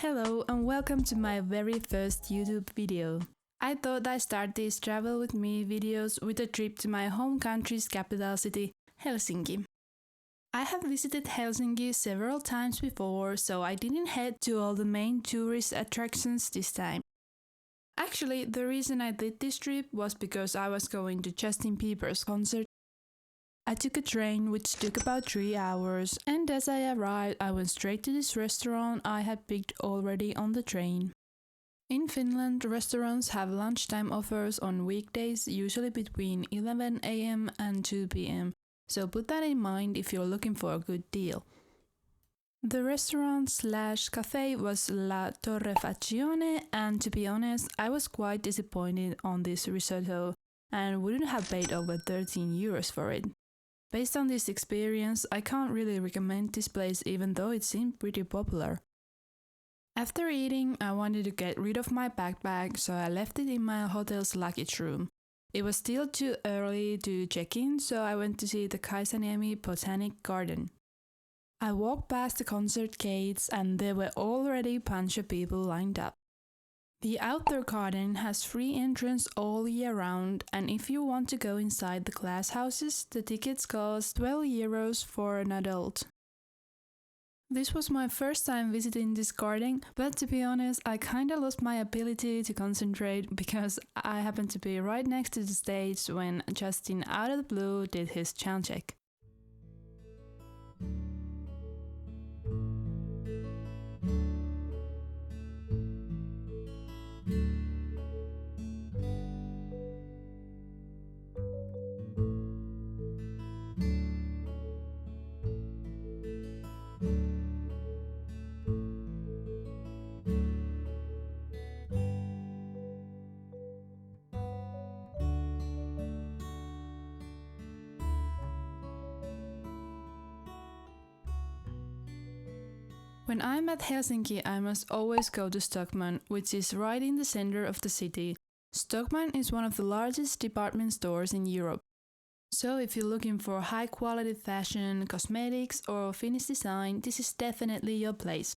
Hello and welcome to my very first YouTube video. I thought I'd start these travel with me videos with a trip to my home country's capital city, Helsinki. I have visited Helsinki several times before, so I didn't head to all the main tourist attractions this time. Actually, the reason I did this trip was because I was going to Justin Bieber's concert. I took a train which took about 3 hours, and as I arrived I went straight to this restaurant I had picked already on the train. In Finland, restaurants have lunchtime offers on weekdays, usually between 11 am and 2 pm, so put that in mind if you're looking for a good deal. The restaurant/cafe was La Torrefazione, and to be honest, I was quite disappointed on this risotto and wouldn't have paid over 13 euros for it. Based on this experience, I can't really recommend this place even though it seemed pretty popular. After eating, I wanted to get rid of my backpack, so I left it in my hotel's luggage room. It was still too early to check in, so I went to see the Kaisaniemi Botanic Garden. I walked past the concert gates and there were already a bunch of people lined up. The outdoor garden has free entrance all year round, and if you want to go inside the glass houses, the tickets cost 12 euros for an adult. This was my first time visiting this garden, but to be honest, I kinda lost my ability to concentrate because I happened to be right next to the stage when Justin out of the blue did his sound check. When I'm at Helsinki, I must always go to Stockmann, which is right in the center of the city. Stockmann is one of the largest department stores in Europe. So if you're looking for high quality fashion, cosmetics or Finnish design, this is definitely your place.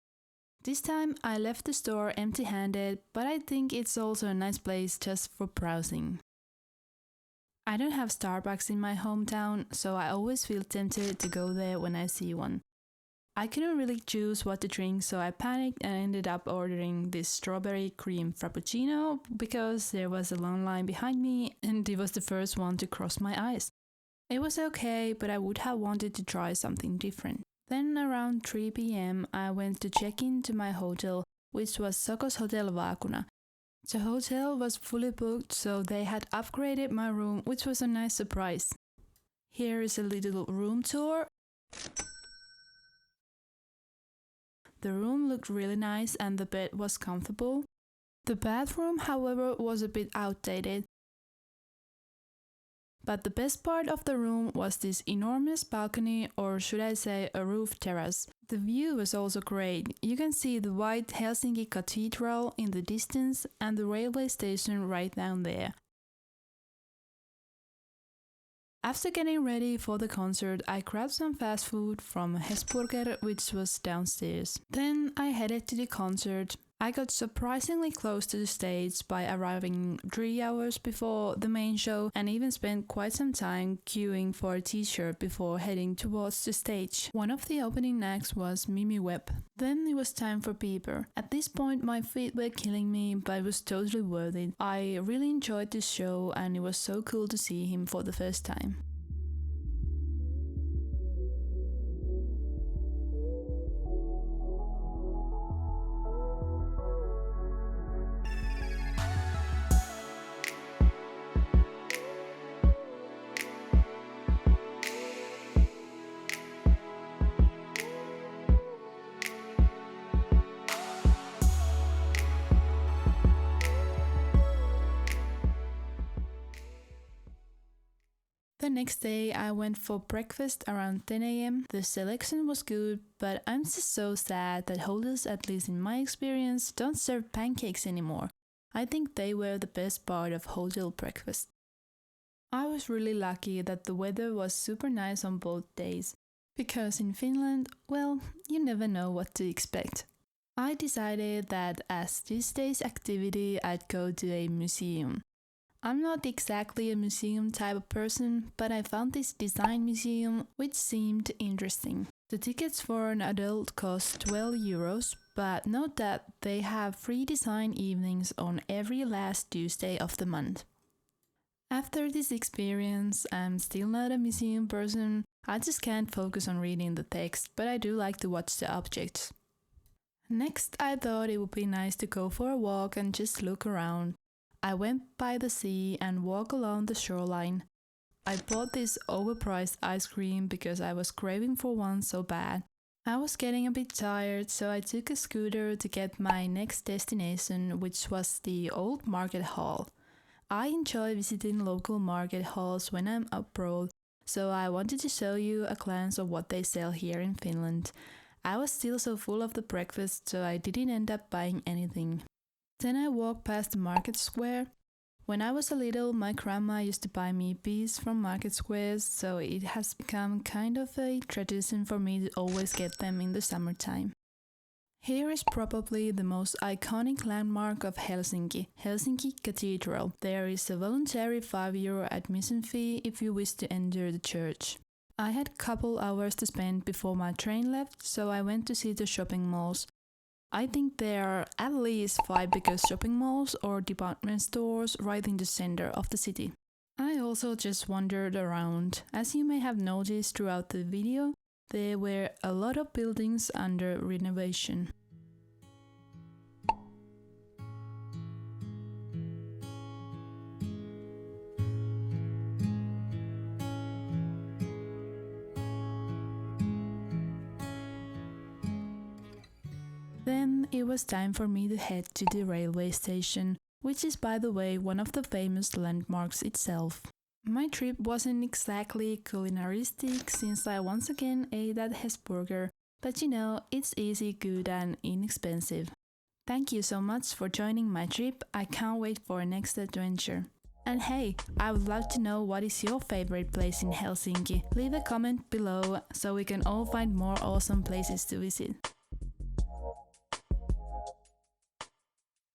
This time I left the store empty-handed, but I think it's also a nice place just for browsing. I don't have Starbucks in my hometown, so I always feel tempted to go there when I see one. I couldn't really choose what to drink, so I panicked and ended up ordering this strawberry cream frappuccino because there was a long line behind me and it was the first one to cross my eyes. It was okay, but I would have wanted to try something different. Then around 3 pm I went to check into my hotel, which was Sokos Hotel Vaakuna. The hotel was fully booked, so they had upgraded my room, which was a nice surprise. Here is a little room tour. The room looked really nice and the bed was comfortable. The bathroom, however, was a bit outdated. But the best part of the room was this enormous balcony, or should I say a roof terrace. The view was also great. You can see the white Helsinki Cathedral in the distance and the railway station right down there. After getting ready for the concert, I grabbed some fast food from Hesburger, which was downstairs. Then I headed to the concert. I got surprisingly close to the stage by arriving 3 hours before the main show and even spent quite some time queuing for a t-shirt before heading towards the stage. One of the opening acts was Mimi Webb. Then it was time for Bieber. At this point my feet were killing me, but it was totally worth it. I really enjoyed this show and it was so cool to see him for the first time. The next day I went for breakfast around 10 am. The selection was good, but I'm just so sad that hotels, at least in my experience, don't serve pancakes anymore. I think they were the best part of hotel breakfast. I was really lucky that the weather was super nice on both days, because in Finland, well, you never know what to expect. I decided that as this day's activity, I'd go to a museum. I'm not exactly a museum type of person, but I found this design museum which seemed interesting. The tickets for an adult cost €12, but note that they have free design evenings on every last Tuesday of the month. After this experience, I'm still not a museum person. I just can't focus on reading the text, but I do like to watch the objects. Next, I thought it would be nice to go for a walk and just look around. I went by the sea and walked along the shoreline. I bought this overpriced ice cream because I was craving for one so bad. I was getting a bit tired, so I took a scooter to get my next destination, which was the old market hall. I enjoy visiting local market halls when I'm abroad, so I wanted to show you a glance of what they sell here in Finland. I was still so full of the breakfast, so I didn't end up buying anything. Then I walked past the market square. When I was a little, my grandma used to buy me bees from market squares, so it has become kind of a tradition for me to always get them in the summertime. Here is probably the most iconic landmark of Helsinki, Helsinki Cathedral. There is a voluntary €5 admission fee if you wish to enter the church. I had a couple hours to spend before my train left, so I went to see the shopping malls. I think there are at least 5 bigger shopping malls or department stores right in the center of the city. I also just wandered around. As you may have noticed throughout the video, there were a lot of buildings under renovation. Then it was time for me to head to the railway station, which is by the way one of the famous landmarks itself. My trip wasn't exactly culinaristic since I once again ate at Hesburger, but you know, it's easy, good and inexpensive. Thank you so much for joining my trip. I can't wait for our next adventure. And hey, I would love to know what is your favorite place in Helsinki. Leave a comment below so we can all find more awesome places to visit.